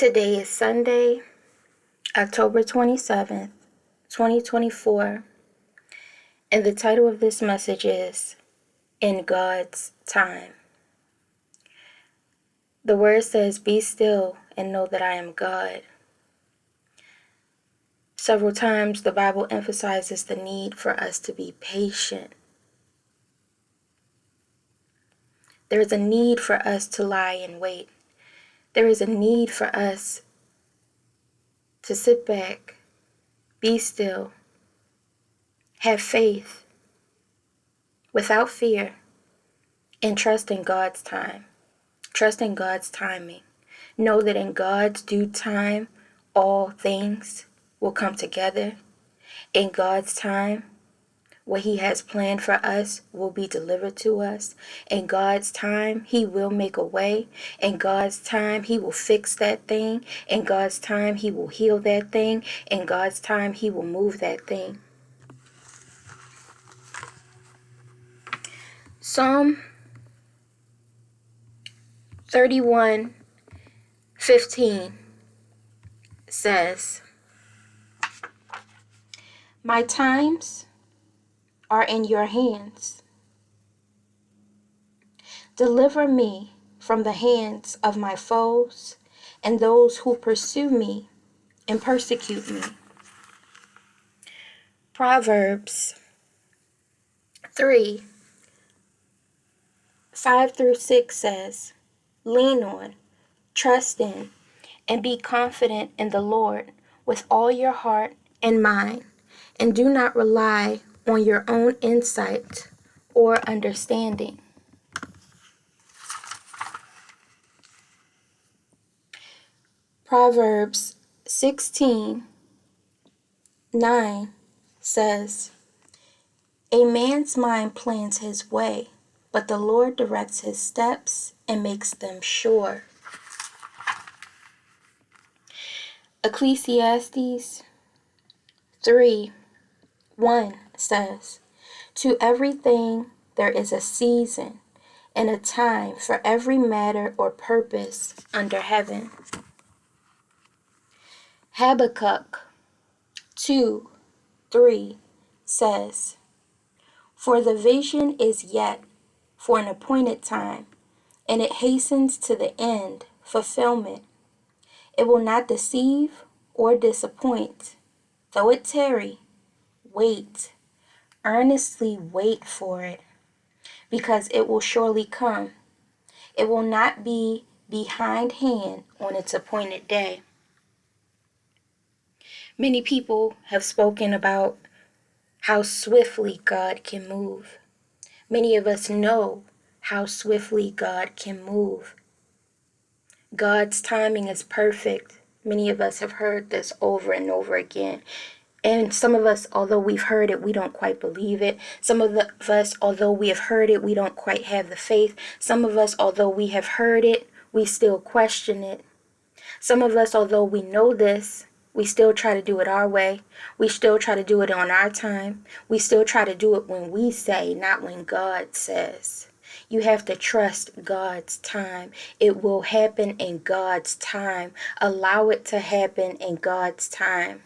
Today is Sunday, October 27th, 2024, and the title of this message is In God's Time. The word says, "Be still and know that I am God." Several times the Bible emphasizes the need for us to be patient. There is a need for us to lie and wait. There is a need for us to sit back, be still, have faith without fear, and trust in God's time. Trust in God's timing. Know that in God's due time, all things will come together. In God's time, what He has planned for us will be delivered to us. In God's time, He will make a way. In God's time, He will fix that thing. In God's time, He will heal that thing. In God's time, He will move that thing. Psalm 31:15 says, "My times are in your hands. Deliver me from the hands of my foes and those who pursue me and persecute me." Proverbs 3:5-6 says, "Lean on, trust in, and be confident in the Lord with all your heart and mind, and do not rely on your own insight or understanding." Proverbs 16:9 says, "A man's mind plans his way, but the Lord directs his steps and makes them sure." Ecclesiastes 3:1 says, "To everything there is a season and a time for every matter or purpose under heaven." Habakkuk 2:3 says, "For the vision is yet for an appointed time, and it hastens to the end fulfillment. It will not deceive or disappoint. Though it tarry, wait, earnestly wait for it, because it will surely come. It will not be behindhand on its appointed day." Many people have spoken about how swiftly God can move. Many of us know how swiftly God can move. God's timing is perfect. Many of us have heard this over and over again. And some of us, although we've heard it, we don't quite believe it. Some of us, although we have heard it, we don't quite have the faith. Some of us, although we have heard it, we still question it. Some of us, although we know this, we still try to do it our way. We still try to do it on our time. We still try to do it when we say, not when God says. You have to trust God's time. It will happen in God's time. Allow it to happen in God's time.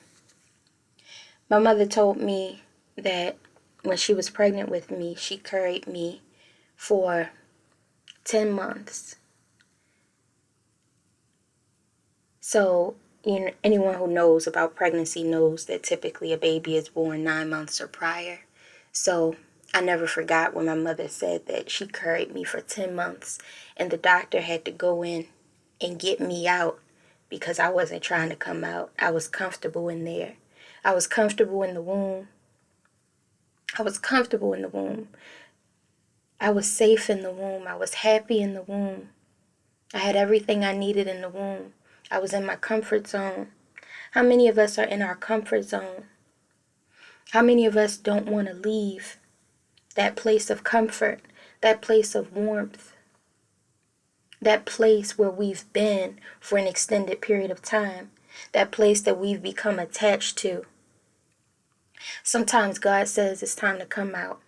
My mother told me that when she was pregnant with me, she carried me for 10 months. So, anyone who knows about pregnancy knows that typically a baby is born 9 months or prior. So I never forgot when my mother said that she carried me for 10 months and the doctor had to go in and get me out because I wasn't trying to come out. I was comfortable in there. I was comfortable in the womb. I was comfortable in the womb. I was safe in the womb. I was happy in the womb. I had everything I needed in the womb. I was in my comfort zone. How many of us are in our comfort zone? How many of us don't want to leave that place of comfort, that place of warmth, that place where we've been for an extended period of time, that place that we've become attached to? Sometimes God says it's time to come out.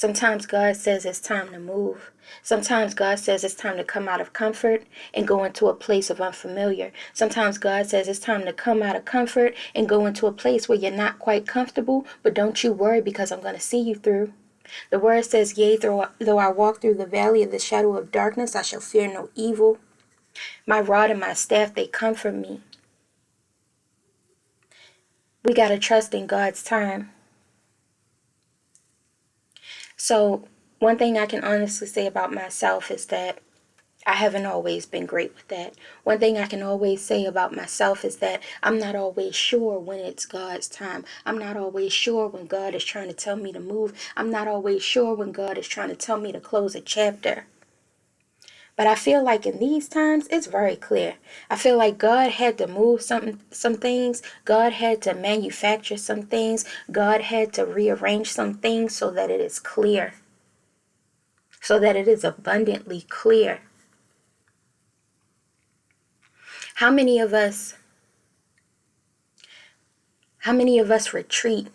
Sometimes God says it's time to move. Sometimes God says it's time to come out of comfort and go into a place of unfamiliar. Sometimes God says it's time to come out of comfort and go into a place where you're not quite comfortable, but don't you worry because I'm going to see you through. The word says, yea, though I walk through the valley of the shadow of darkness, I shall fear no evil. My rod and my staff, they comfort me. We got to trust in God's time. So one thing I can honestly say about myself is that I haven't always been great with that. One thing I can always say about myself is that I'm not always sure when it's God's time. I'm not always sure when God is trying to tell me to move. I'm not always sure when God is trying to tell me to close a chapter. But I feel like in these times, it's very clear. I feel like God had to move some things. God had to manufacture some things. God had to rearrange some things so that it is clear. So that it is abundantly clear. How many of us retreat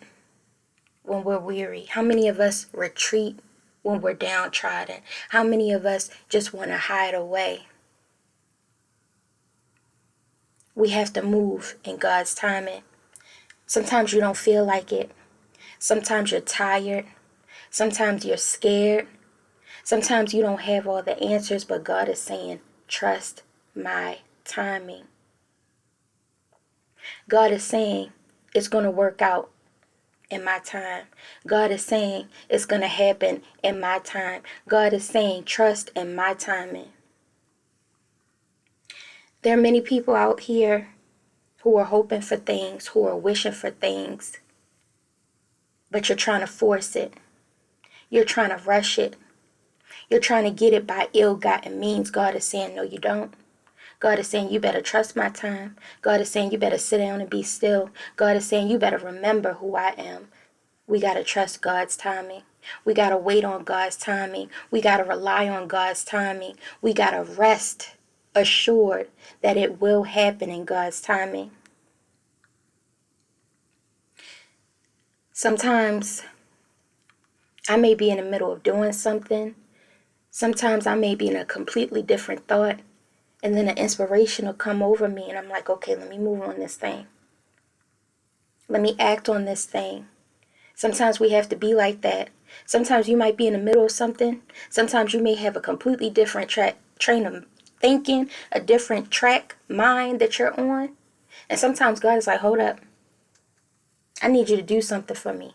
when we're weary? How many of us retreat when we're downtrodden? How many of us just want to hide away? We have to move in God's timing. Sometimes you don't feel like it. Sometimes you're tired. Sometimes you're scared. Sometimes you don't have all the answers, but God is saying, trust my timing. God is saying, it's going to work out in my time. God is saying, it's going to happen in my time. God is saying, trust in my timing. There are many people out here who are hoping for things, who are wishing for things, but you're trying to force it. You're trying to rush it. You're trying to get it by ill-gotten means. God is saying, no, you don't. God is saying, you better trust my time. God is saying, you better sit down and be still. God is saying, you better remember who I am. We got to trust God's timing. We got to wait on God's timing. We got to rely on God's timing. We got to rest assured that it will happen in God's timing. Sometimes I may be in the middle of doing something. Sometimes I may be in a completely different thought. And then an inspiration will come over me and I'm like, okay, let me move on this thing. Let me act on this thing. Sometimes we have to be like that. Sometimes you might be in the middle of something. Sometimes you may have a completely different train of thinking, a different track mind that you're on. And sometimes God is like, hold up. I need you to do something for me.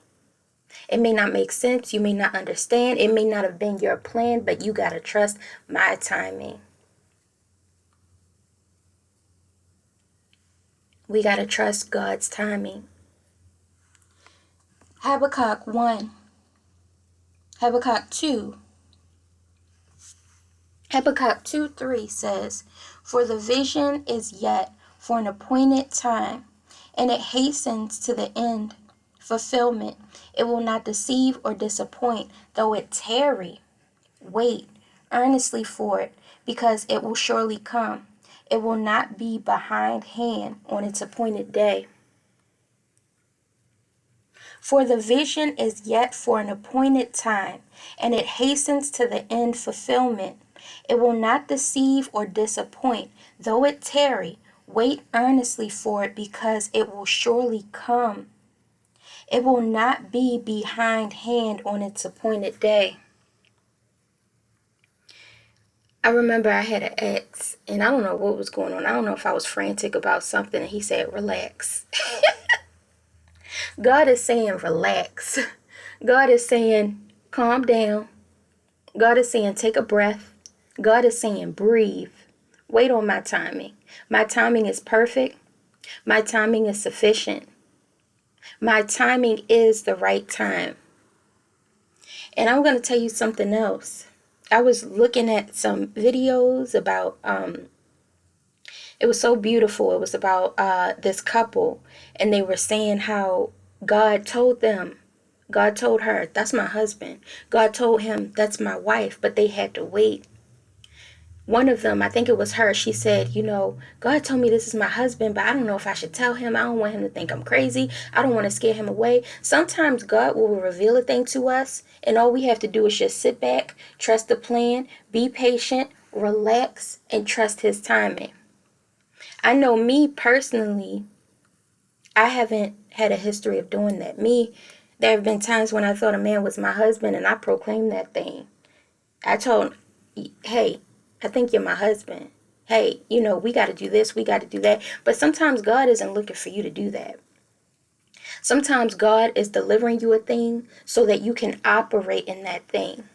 It may not make sense. You may not understand. It may not have been your plan, but you got to trust my timing. We got to trust God's timing. Habakkuk 1. Habakkuk 2. Habakkuk 2:3 says, for the vision is yet for an appointed time, and it hastens to the end fulfillment. It will not deceive or disappoint, though it tarry. Wait earnestly for it, because it will surely come. It will not be behindhand on its appointed day. For the vision is yet for an appointed time, and it hastens to the end fulfillment. It will not deceive or disappoint, though it tarry. Wait earnestly for it, because it will surely come. It will not be behindhand on its appointed day. I remember I had an ex, and I don't know what was going on. I don't know if I was frantic about something, and he said, relax. God is saying, relax. God is saying, calm down. God is saying, take a breath. God is saying, breathe. Wait on my timing. My timing is perfect. My timing is sufficient. My timing is the right time. And I'm going to tell you something else. I was looking at some videos about, it was so beautiful. It was about this couple, and they were saying how God told her, that's my husband. God told him, that's my wife, but they had to wait. one of them, I think it was her, she said, God told me this is my husband, but I don't know if I should tell him. I don't want him to think I'm crazy. I don't want to scare him away. Sometimes God will reveal a thing to us, and all we have to do is just sit back, trust the plan, be patient, relax, and trust his timing. I know me personally, I haven't had a history of doing that. There have been times when I thought a man was my husband and I proclaimed that thing. I told him, hey, I think you're my husband. Hey, we got to do this, we got to do that. But sometimes God isn't looking for you to do that. Sometimes God is delivering you a thing so that you can operate in that thing.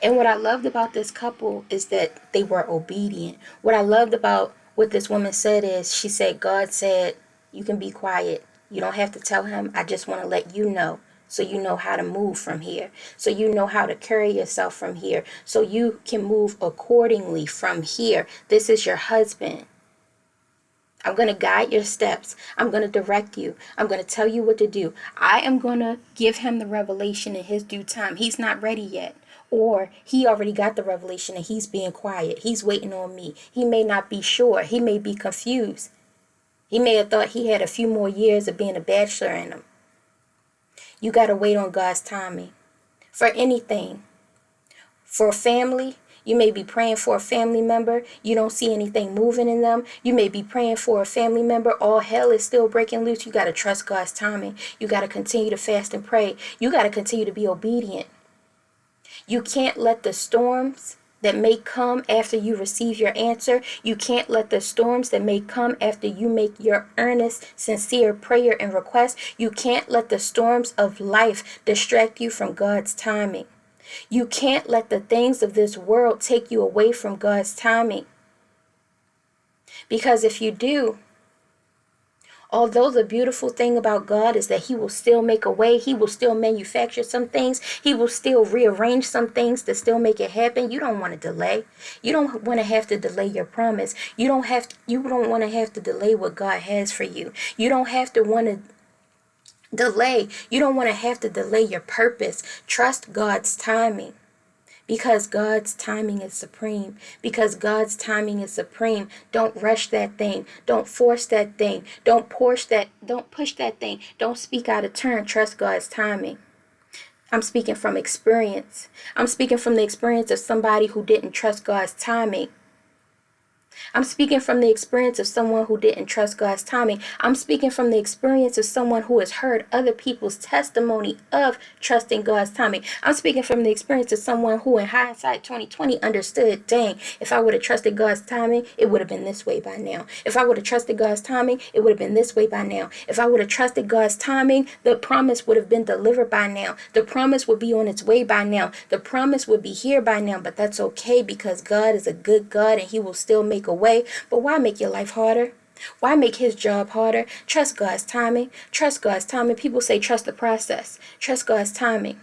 And what I loved about this couple is that they were obedient. What I loved about what this woman said is, she said, God said, you can be quiet. You don't have to tell him. I just want to let you know, so you know how to move from here. So you know how to carry yourself from here. So you can move accordingly from here. This is your husband. I'm going to guide your steps. I'm going to direct you. I'm going to tell you what to do. I am going to give him the revelation in his due time. He's not ready yet. Or he already got the revelation and he's being quiet. He's waiting on me. He may not be sure. He may be confused. He may have thought he had a few more years of being a bachelor in him. You got to wait on God's timing. For anything. For a family, you may be praying for a family member. You don't see anything moving in them. You may be praying for a family member. All hell is still breaking loose. You got to trust God's timing. You got to continue to fast and pray. You got to continue to be obedient. You can't let the storms that may come after you receive your answer, you can't let the storms that may come after you make your earnest, sincere prayer and request, you can't let the storms of life distract you from God's timing. You can't let the things of this world take you away from God's timing. Because if you do, although the beautiful thing about God is that he will still make a way, he will still manufacture some things, he will still rearrange some things to still make it happen. You don't want to delay. You don't want to have to delay your promise. You don't want to have to delay what God has for you. You don't have to want to delay. You don't want to have to delay your purpose. Trust God's timing. Because God's timing is supreme. Because God's timing is supreme. Don't rush that thing. Don't force that thing. Don't push that thing. Don't speak out of turn. Trust God's timing. I'm speaking from experience. I'm speaking from the experience of somebody who didn't trust God's timing. I'm speaking from the experience of someone who didn't trust God's timing. I'm speaking from the experience of someone who has heard other people's testimony of trusting God's timing. I'm speaking from the experience of someone who in hindsight 2020 understood, dang, if I would have trusted God's timing, it would have been this way by now. If I would have trusted God's timing, it would have been this way by now. If I would have trusted God's timing, the promise would have been delivered by now. The promise would be on its way by now. The promise would be here by now, but that's okay because God is a good God and he will still make a way. But why make your life harder? Why make his job harder? Trust God's timing. Trust God's timing. People say trust the process. Trust God's timing.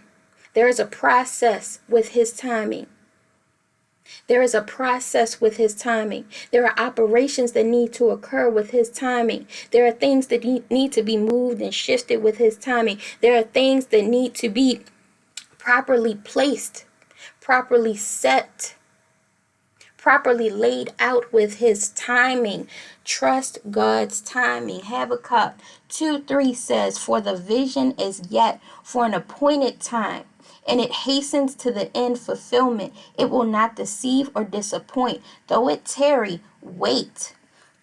There is a process with his timing. There is a process with his timing. There are operations that need to occur with his timing. There are things that need to be moved and shifted with his timing. There are things that need to be properly placed, properly set, properly laid out with his timing. Trust God's timing. Habakkuk 2:3 says, for the vision is yet for an appointed time, and it hastens to the end fulfillment. It will not deceive or disappoint. Though it tarry, wait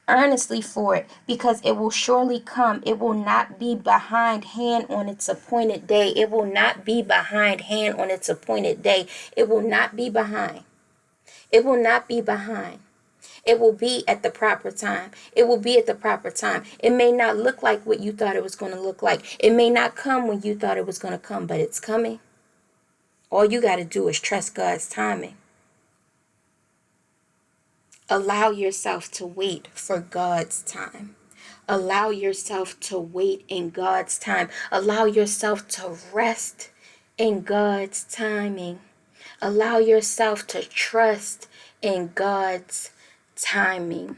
earnestly for it, because it will surely come. It will not be behind hand on its appointed day. It will not be behind hand on its appointed day. It will not be behind. It will not be behind. It will be at the proper time. It will be at the proper time. It may not look like what you thought it was going to look like. It may not come when you thought it was going to come, but it's coming. All you got to do is trust God's timing. Allow yourself to wait for God's time. Allow yourself to wait in God's time. Allow yourself to rest in God's timing. Allow yourself to trust in God's timing.